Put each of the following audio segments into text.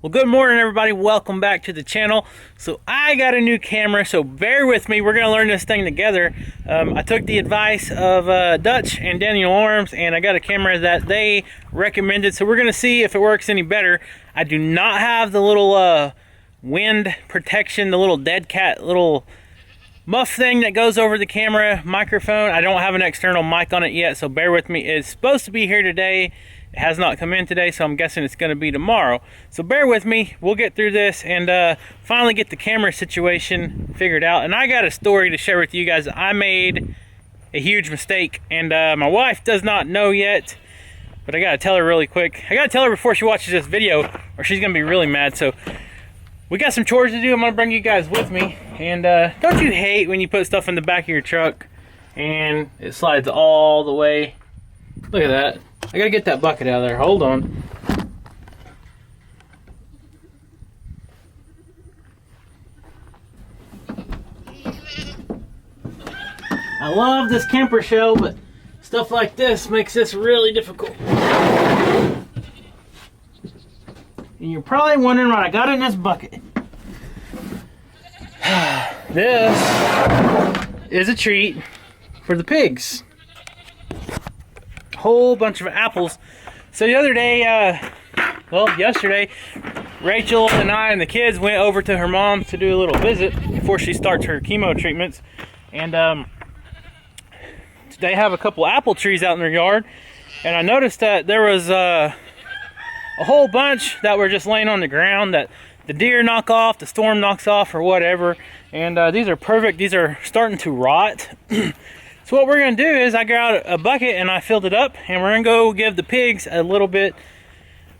Well, good morning, everybody. Welcome back to the channel. So I got a new camera, so bear with me. We're going to learn this thing together. I took the advice of Dutch and Daniel Arms, and I got a camera that they recommended. So we're going to see if it works any better. I do not have the little wind protection, the little dead cat little muff thing that goes over the camera microphone. I don't have an external mic on it yet, so bear with me. It's supposed to be here today. It has not come in today, so I'm guessing it's going to be tomorrow. So bear with me. We'll get through this and finally get the camera situation figured out. And I got a story to share with you guys. I made a huge mistake, and my wife does not know yet, but I got to tell her really quick. I got to tell her before she watches this video, or she's going to be really mad. So we got some chores to do. I'm going to bring you guys with me. And don't you hate when you put stuff in the back of your truck and it slides all the way? Look at that. I gotta get that bucket out of there. Hold on. I love this camper shell, but stuff like this makes this really difficult. And you're probably wondering what I got in this bucket. This is a treat for the pigs. Whole bunch of apples. So the other day, yesterday, Rachel and I and the kids went over to her mom's to do a little visit before she starts her chemo treatments. And they have a couple apple trees out in their yard. And I noticed that there was a whole bunch that were just laying on the ground that the deer knock off, the storm knocks off, or whatever. And these are perfect. These are starting to rot. So what we're going to do is I got a bucket and I filled it up, and we're going to go give the pigs a little bit,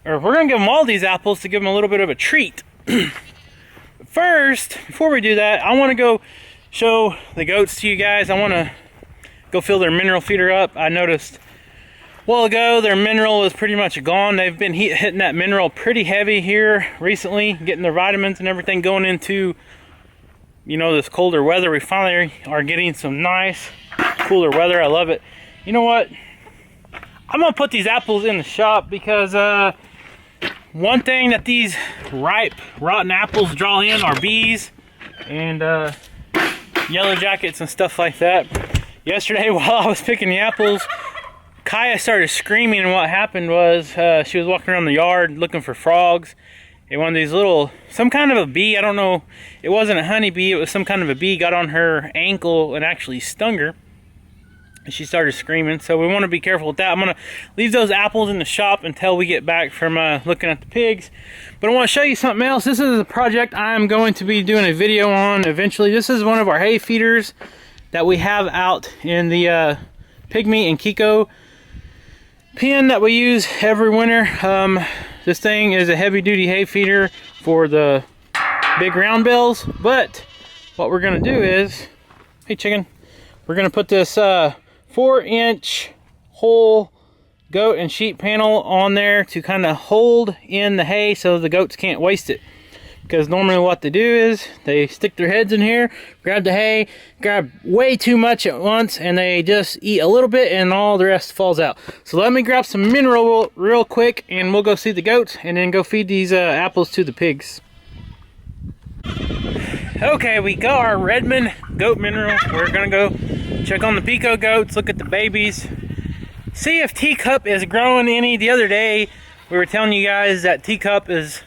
or we're going to give them all these apples to give them a little bit of a treat. First, before we do that, I want to go show the goats to you guys. I want to go fill their mineral feeder up. I noticed a while ago their mineral is pretty much gone. They've been hitting that mineral pretty heavy here recently, getting their vitamins and everything going into, you know, this colder weather. We finally are getting some nice cooler weather. I love it. You know what? I'm gonna put these apples in the shop because one thing that these ripe, rotten apples draw in are bees and yellow jackets and stuff like that. Yesterday, while I was picking the apples, Kaya started screaming, and what happened was she was walking around the yard looking for frogs. And one of these little, some kind of a bee, I don't know, it wasn't a honeybee, it was some kind of a bee, got on her ankle and actually stung her. And she started screaming, so we want to be careful with that. I'm going to leave those apples in the shop until we get back from looking at the pigs. But I want to show you something else. This is a project I'm going to be doing a video on eventually. This is one of our hay feeders that we have out in the Pygmy and Kiko pen that we use every winter. This thing is a heavy-duty hay feeder for the big round bills. But what we're going to do is, hey chicken, we're going to put this 4-inch whole goat and sheep panel on there to kind of hold in the hay so the goats can't waste it. Because normally what they do is they stick their heads in here, grab the hay, grab way too much at once, and they just eat a little bit and all the rest falls out. So let me grab some mineral real quick and we'll go see the goats and then go feed these apples to the pigs. Okay, we got our Redmond goat mineral. We're gonna go check on the Pico goats, look at the babies, see if Teacup is growing any. The other day we were telling you guys that Teacup is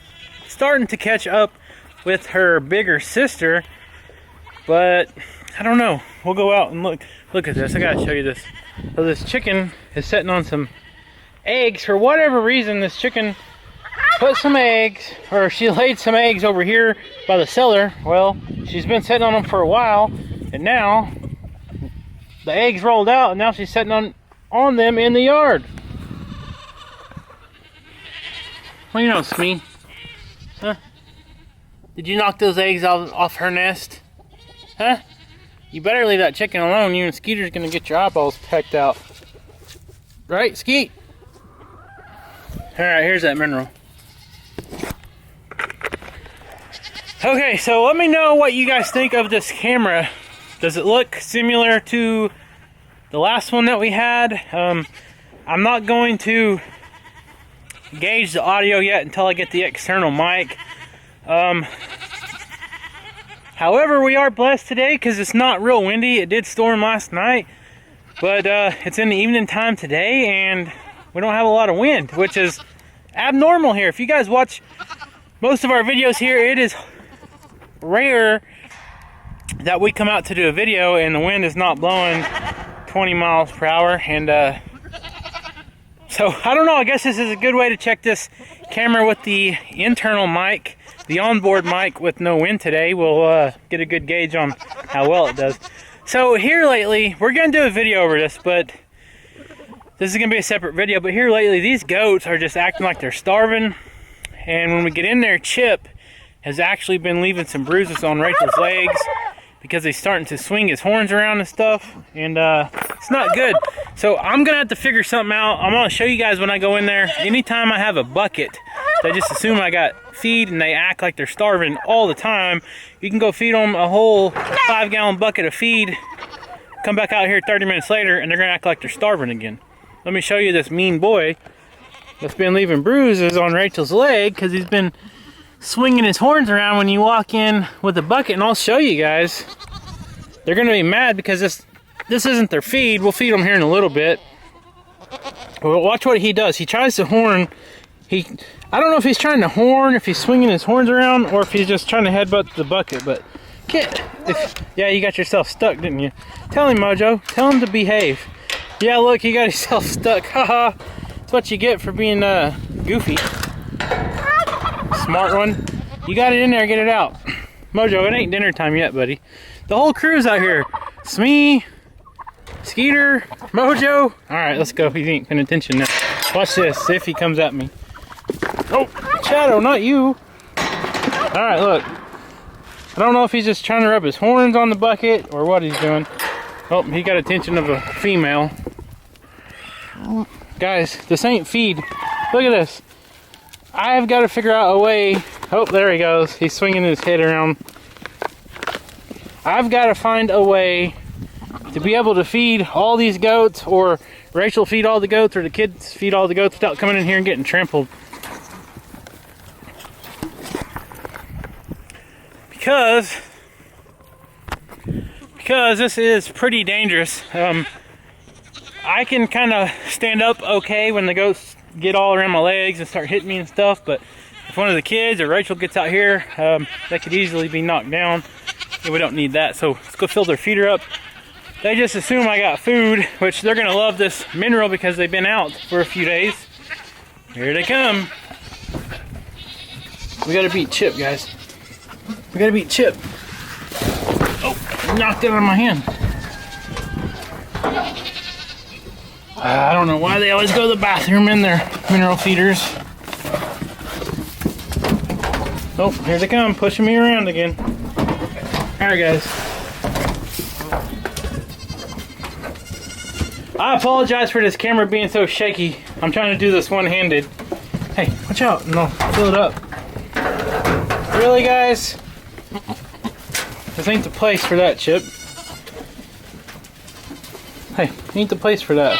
starting to catch up with her bigger sister, but I don't know. We'll go out and look at this. I gotta show you this. So this chicken is sitting on some eggs. For whatever reason, this chicken put some eggs, or she laid some eggs over here by the cellar. Well, she's been sitting on them for a while, and now the eggs rolled out, and now she's sitting on them in the yard. What do you know, Smee? Huh? Did you knock those eggs off her nest? Huh? You better leave that chicken alone. You and Skeeter's gonna get your eyeballs pecked out. Right, Skeet? Alright, here's that mineral. Okay, so let me know what you guys think of this camera. Does it look similar to the last one that we had? I'm not going to gauge the audio yet until I get the external mic. However, we are blessed today because it's not real windy. It did storm last night, but it's in the evening time today, and we don't have a lot of wind, which is abnormal here. If you guys watch most of our videos here, it is rare that we come out to do a video and the wind is not blowing 20 miles per hour. And so I don't know, I guess this is a good way to check this camera with the internal mic, the onboard mic with no wind today. We'll get a good gauge on how well it does. So here lately, we're gonna do a video over this, but this is gonna be a separate video. But here lately, these goats are just acting like they're starving. And when we get in there, Chip has actually been leaving some bruises on Rachel's legs because he's starting to swing his horns around and stuff, and it's not good. So I'm gonna have to figure something out. I'm gonna show you guys when I go in there. Anytime I have a bucket, they just assume I got feed and they act like they're starving all the time. You can go feed them a whole 5-gallon bucket of feed, come back out here 30 minutes later, and they're gonna act like they're starving again. Let me show you this mean boy that's been leaving bruises on Rachel's leg because he's been swinging his horns around when you walk in with a bucket. And I'll show you guys. They're gonna be mad because this isn't their feed. We'll feed them here in a little bit. But watch what he does. He tries to horn. I don't know if he's trying to horn, if he's swinging his horns around, or if he's just trying to headbutt the bucket. But yeah, you got yourself stuck, didn't you? Tell him, Mojo. Tell him to behave. Yeah, look, you got yourself stuck. Haha. That's what you get for being goofy. Smart one. You got it in there, get it out. Mojo, it ain't dinner time yet, buddy. The whole crew's out here. It's me, Skeeter, Mojo. Alright, let's go. He ain't paying attention now. Watch this. See if he comes at me. Oh, Shadow, not you. Alright, look. I don't know if he's just trying to rub his horns on the bucket or what he's doing. Oh, he got attention of a female. Guys, this ain't feed. Look at this. I have got to figure out a way. Oh, there he goes. He's swinging his head around. I've got to find a way to be able to feed all these goats, or Rachel feed all the goats, or the kids feed all the goats without coming in here and getting trampled. Because this is pretty dangerous. I can kind of stand up okay when the goats get all around my legs and start hitting me and stuff, but if one of the kids or Rachel gets out here, they could easily be knocked down, and we don't need that. So let's go fill their feeder up. They just assume I got food, which they're gonna love this mineral because they've been out for a few days. Here they come. We gotta beat Chip, guys. We gotta beat Chip. Oh, knocked it out of my hand. I don't know why they always go to the bathroom in their mineral feeders. Oh, here they come, pushing me around again. Alright, guys. I apologize for this camera being so shaky. I'm trying to do this one-handed. Hey, watch out. No, fill it up. Really, guys? This ain't the place for that, Chip. Hey, ain't the place for that.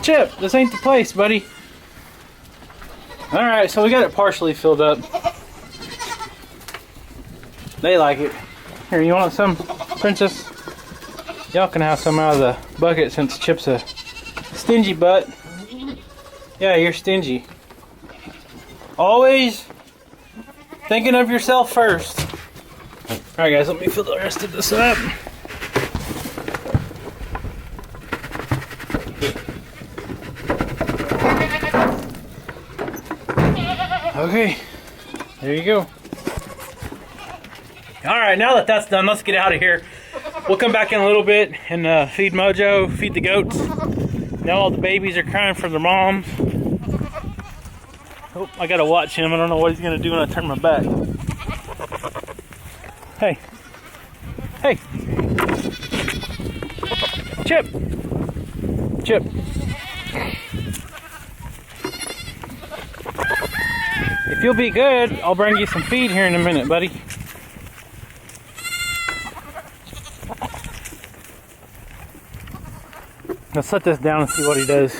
Chip, this ain't the place, buddy. Alright, so we got it partially filled up. They like it. Here, you want some, Princess? Y'all can have some out of the bucket since Chip's a stingy butt. Yeah, you're stingy. Always thinking of yourself first. Alright guys, let me fill the rest of this up. Okay, there you go. Alright, now that that's done, let's get out of here. We'll come back in a little bit and feed Mojo, feed the goats. Now all the babies are crying for their moms. Oh, I gotta watch him. I don't know what he's gonna do when I turn my back. Hey. Hey. Chip. Chip. If you'll be good, I'll bring you some feed here in a minute, buddy. Let's let this down and see what he does.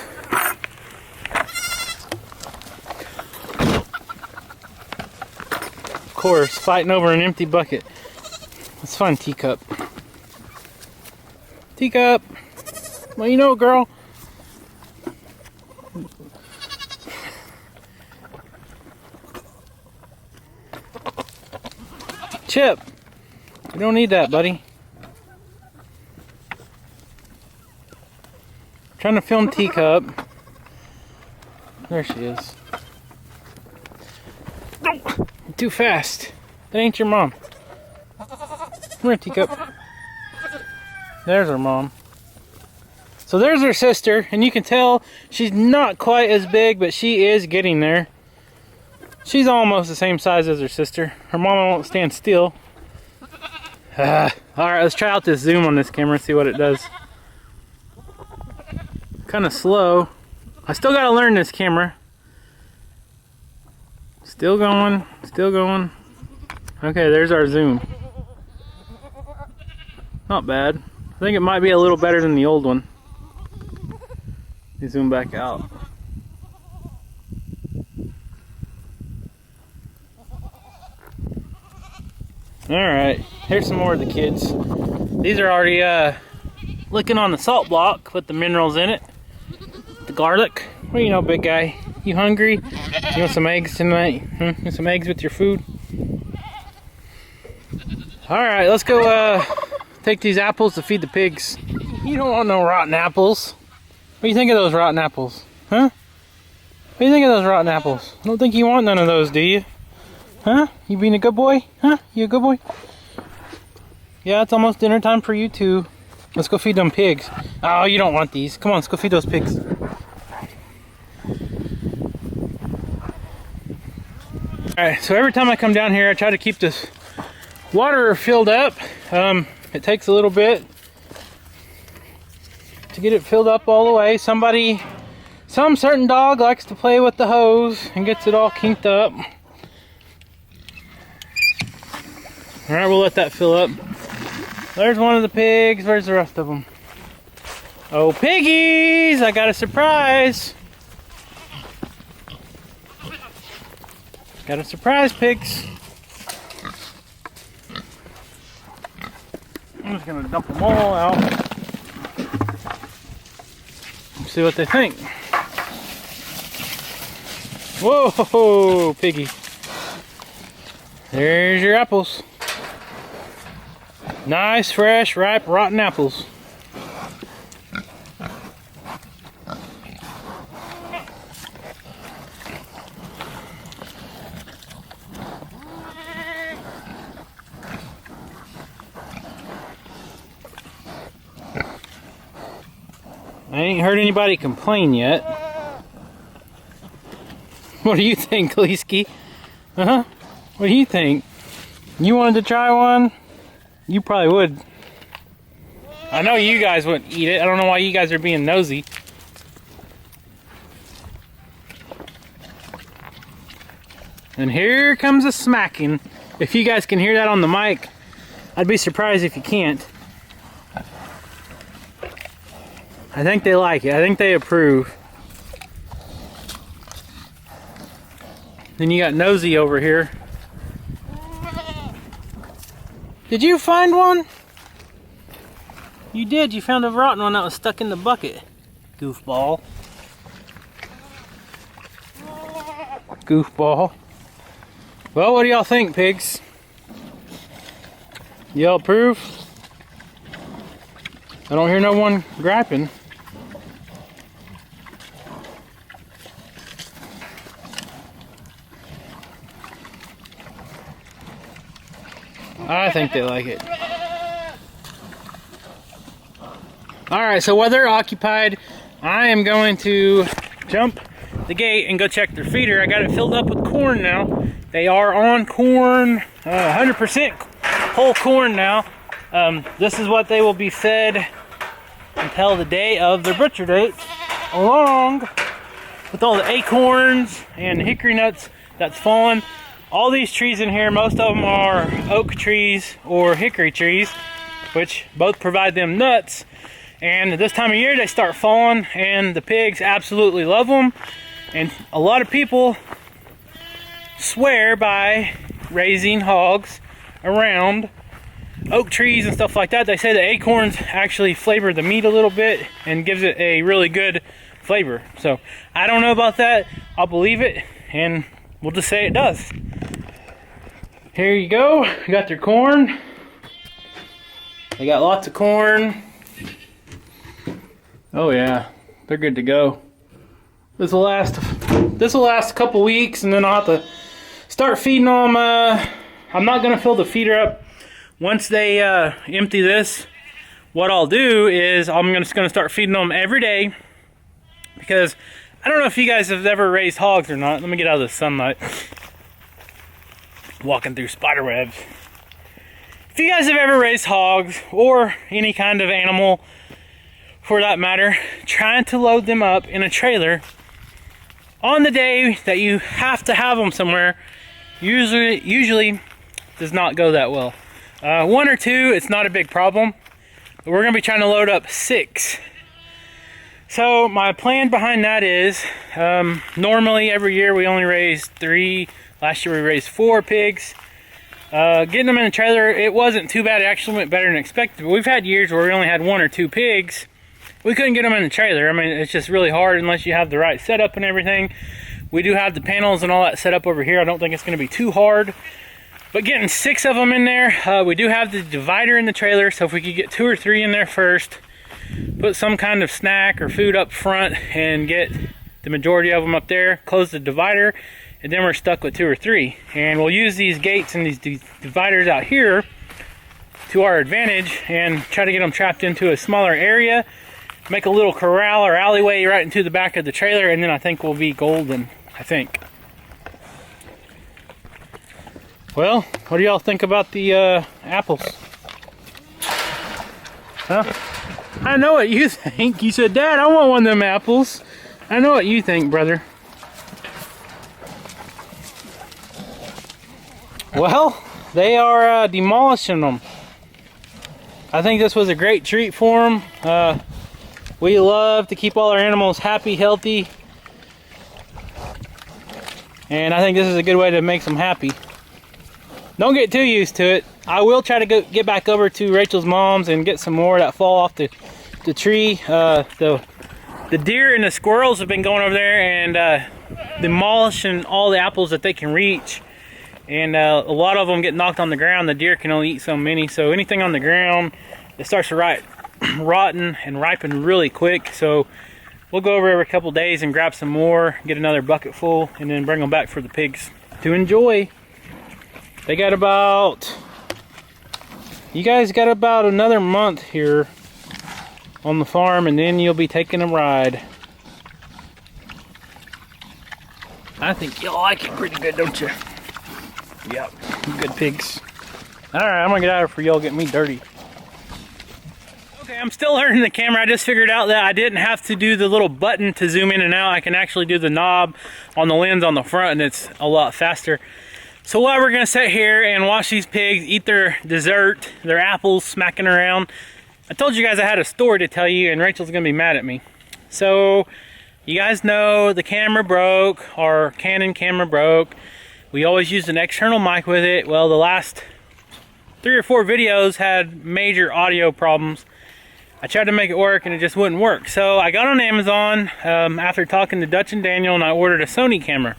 Of course, fighting over an empty bucket. Let's find Teacup. Teacup! Well, you know, girl. Chip! You don't need that, buddy. Trying to film Teacup. There she is. No! Too fast. That ain't your mom. Come here, Teacup. There's her mom. So there's her sister, and you can tell she's not quite as big, but she is getting there. She's almost the same size as her sister. Her mama won't stand still. Alright, let's try out this zoom on this camera, see what it does. Kind of slow. I still gotta learn this camera. Still going, still going. Okay, there's our zoom. Not bad. I think it might be a little better than the old one. You zoom back out. Alright, here's some more of the kids. These are already licking on the salt block with the minerals in it. The garlic. What do you know, big guy? You hungry? You want some eggs tonight? Want some eggs with your food? Alright, let's go take these apples to feed the pigs. You don't want no rotten apples. What do you think of those rotten apples? Huh? What do you think of those rotten apples? I don't think you want none of those, do you? Huh? You being a good boy? Huh? You a good boy? Yeah, it's almost dinner time for you too. Let's go feed them pigs. Oh, you don't want these. Come on, let's go feed those pigs. Alright, so every time I come down here, I try to keep this water filled up. It takes a little bit to get it filled up all the way. Some certain dog likes to play with the hose and gets it all kinked up. Alright, we'll let that fill up. There's one of the pigs. Where's the rest of them? Oh, piggies! I got a surprise! Got a surprise, pigs. I'm just gonna dump them all out. See what they think. Whoa, piggy. There's your apples. Nice, fresh, ripe, rotten apples. I ain't heard anybody complain yet. What do you think, Gleesky? Uh-huh. What do you think? You wanted to try one? You probably would. I know you guys wouldn't eat it. I don't know why you guys are being nosy. And here comes a smacking. If you guys can hear that on the mic, I'd be surprised if you can't. I think they like it. I think they approve. Then you got Nosy over here. Did you find one? You did. You found a rotten one that was stuck in the bucket. Goofball. Goofball. Well, what do y'all think, pigs? Y'all approve? I don't hear no one griping. I think they like it. Alright, so while they're occupied, I am going to jump the gate and go check their feeder. I got it filled up with corn now. They are on corn, 100% whole corn now. This is what they will be fed until the day of their butcher date, along with all the acorns and hickory nuts that's fallen. All these trees in here, most of them are oak trees or hickory trees, which both provide them nuts. And at this time of year, they start falling, and the pigs absolutely love them. And a lot of people swear by raising hogs around oak trees and stuff like that. They say the acorns actually flavor the meat a little bit and gives it a really good flavor. So I don't know about that. I'll believe it, and we'll just say it does. Here you go. You got their corn. They got lots of corn. Oh yeah, they're good to go. This will last a couple weeks, and then I'll have to start feeding them. I'm not gonna fill the feeder up once they empty this. What I'll do is I'm just gonna start feeding them every day, because I don't know if you guys have ever raised hogs or not. Let me get out of the sunlight. Walking through spider webs. If you guys have ever raised hogs or any kind of animal for that matter, trying to load them up in a trailer on the day that you have to have them somewhere usually does not go that well. 1 or 2, it's not a big problem, but we're gonna be trying to load up 6. So my plan behind that is, normally every year we only raise 3. Last year we raised 4 pigs. Getting them in a trailer, it wasn't too bad. It actually went better than expected, but we've had years where we only had 1 or 2 pigs. We couldn't get them in the trailer. I mean, it's just really hard unless you have the right setup and everything. We do have the panels and all that set up over here. I don't think it's going to be too hard. But getting 6 of them in there, we do have the divider in the trailer, so if we could get 2 or 3 in there first, put some kind of snack or food up front and get the majority of them up there, close the divider, and then we're stuck with 2 or 3. And we'll use these gates and these dividers out here to our advantage and try to get them trapped into a smaller area, make a little corral or alleyway right into the back of the trailer, and then I think we'll be golden, I think. Well, what do y'all think about the apples? Huh? I know what you think. You said, Dad, I want one of them apples. I know what you think, brother. Well, they are demolishing them. I think this was a great treat for them. We love to keep all our animals happy, healthy, and I think this is a good way to make them happy. Don't get too used to it. I will try to get back over to Rachel's mom's and get some more that fall off the tree. The deer and the squirrels have been going over there and demolishing all the apples that they can reach. And a lot of them get knocked on the ground. The deer can only eat so many. So anything on the ground, it starts to rotten and ripen really quick. So we'll go over every couple days and grab some more, get another bucket full, and then bring them back for the pigs to enjoy. They got you guys got about another month here on the farm, and then you'll be taking a ride. I think you'll like it pretty good, don't you? Yep, good pigs. Alright, I'm gonna get out of here for y'all get me dirty. Okay, I'm still learning the camera. I just figured out that I didn't have to do the little button to zoom in and out. I can actually do the knob on the lens on the front, and it's a lot faster. So while we're gonna sit here and watch these pigs eat their dessert, their apples smacking around, I told you guys I had a story to tell you, and Rachel's gonna be mad at me. So you guys know the camera broke, our Canon camera broke. We always used an external mic with it. Well, the last 3 or 4 videos had major audio problems. I tried to make it work and it just wouldn't work. So I got on Amazon after talking to Dutch and Daniel, and I ordered a Sony camera.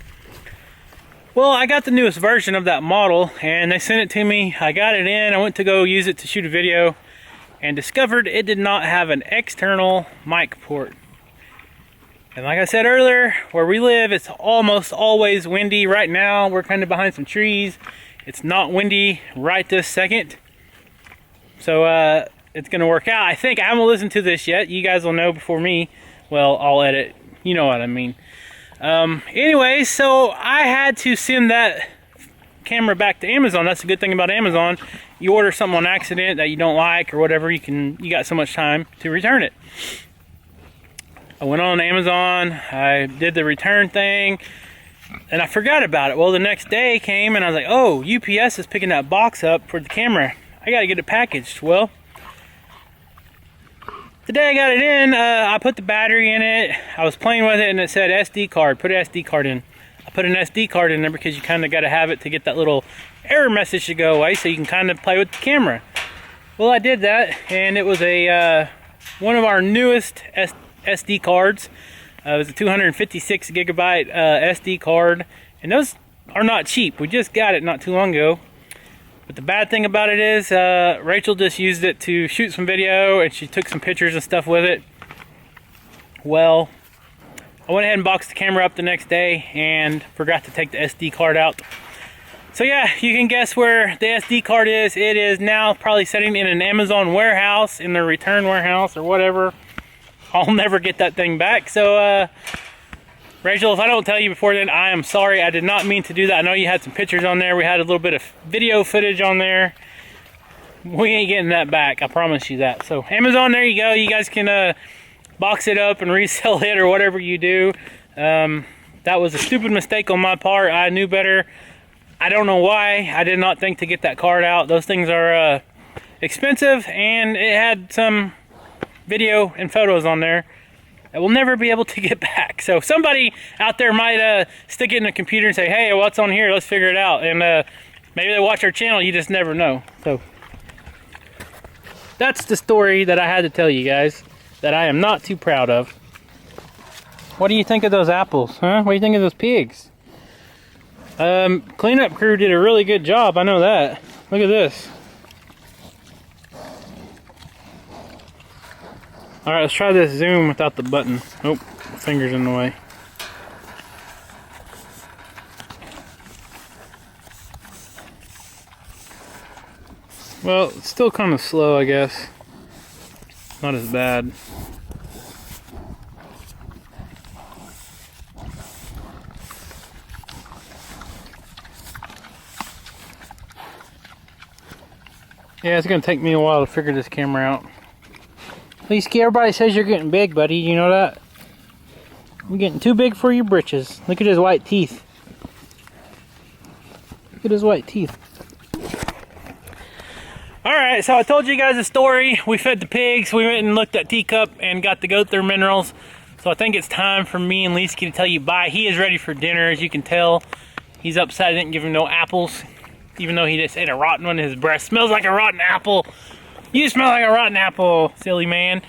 Well, I got the newest version of that model and they sent it to me. I got it in, I went to go use it to shoot a video and discovered it did not have an external mic port. And like I said earlier, where we live, it's almost always windy. Right now, we're kind of behind some trees. It's not windy right this second. So it's gonna work out. I think. I haven't listened to this yet. You guys will know before me. Well, I'll edit. You know what I mean. Anyway, so I had to send that camera back to Amazon. That's the good thing about Amazon. You order something on accident that you don't like or whatever, you got so much time to return it. I went on Amazon, I did the return thing, and I forgot about it. Well, the next day came and I was like, oh, UPS is picking that box up for the camera. I gotta get it packaged. Well, the day I got it in, I put the battery in it. I was playing with it and it said SD card, put an SD card in. I put an SD card in there because you kind of got to have it to get that little error message to go away so you can kind of play with the camera. Well, I did that, and it was a one of our newest SD cards. It was a 256 gigabyte SD card, and those are not cheap. We just got it not too long ago. But the bad thing about it is Rachel just used it to shoot some video, and she took some pictures and stuff with it. Well, I went ahead and boxed the camera up the next day and forgot to take the SD card out. So yeah, you can guess where the SD card is. It is now probably sitting in an Amazon warehouse, in the return warehouse or whatever. I'll never get that thing back. So Rachel, if I don't tell you before then, I am sorry. I did not mean to do that. I know you had some pictures on there. We had a little bit of video footage on there. We ain't getting that back. I promise you that. So Amazon, there you go. You guys can box it up and resell it or whatever you do. That was a stupid mistake on my part. I knew better. I don't know why. I did not think to get that card out. Those things are expensive, and it had some video and photos on there that we'll never be able to get back. So somebody out there might stick it in a computer and say, hey, what's on here? Let's figure it out. And maybe they watch our channel. You just never know. So that's the story that I had to tell you guys that I am not too proud of. What do you think of those apples, huh? What do you think of those pigs? Cleanup crew did a really good job. I know that. Look at this. Alright, let's try this zoom without the button. Oh, finger's in the way. Well, it's still kind of slow, I guess. Not as bad. Yeah, it's gonna take me a while to figure this camera out. Leesky, everybody says you're getting big, buddy. You know that? You're getting too big for your britches. Look at his white teeth. Look at his white teeth. Alright, so I told you guys a story. We fed the pigs. We went and looked at Teacup and got the goat their minerals. So I think it's time for me and Leesky to tell you bye. He is ready for dinner, as you can tell. He's upset I didn't give him no apples, even though he just ate a rotten one. His breath smells like a rotten apple. You smell like a rotten apple, silly man.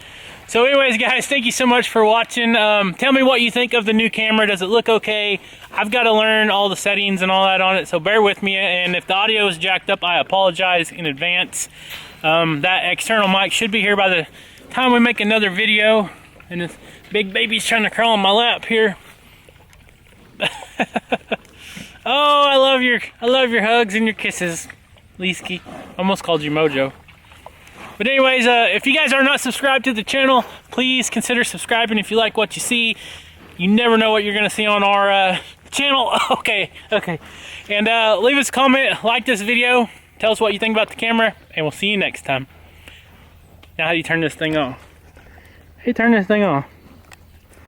So anyways, guys, thank you so much for watching. Tell me what you think of the new camera. Does it look okay? I've got to learn all the settings and all that on it, so bear with me. And if the audio is jacked up, I apologize in advance. That external mic should be here by the time we make another video. And this big baby's trying to crawl on my lap here. Oh, I love your hugs and your kisses, Leesky. Almost called you Mojo. But anyways, if you guys are not subscribed to the channel, please consider subscribing if you like what you see. You never know what you're going to see on our channel. Okay. And leave us a comment, like this video, tell us what you think about the camera, and we'll see you next time. Now how do you turn this thing off? Hey, turn this thing off.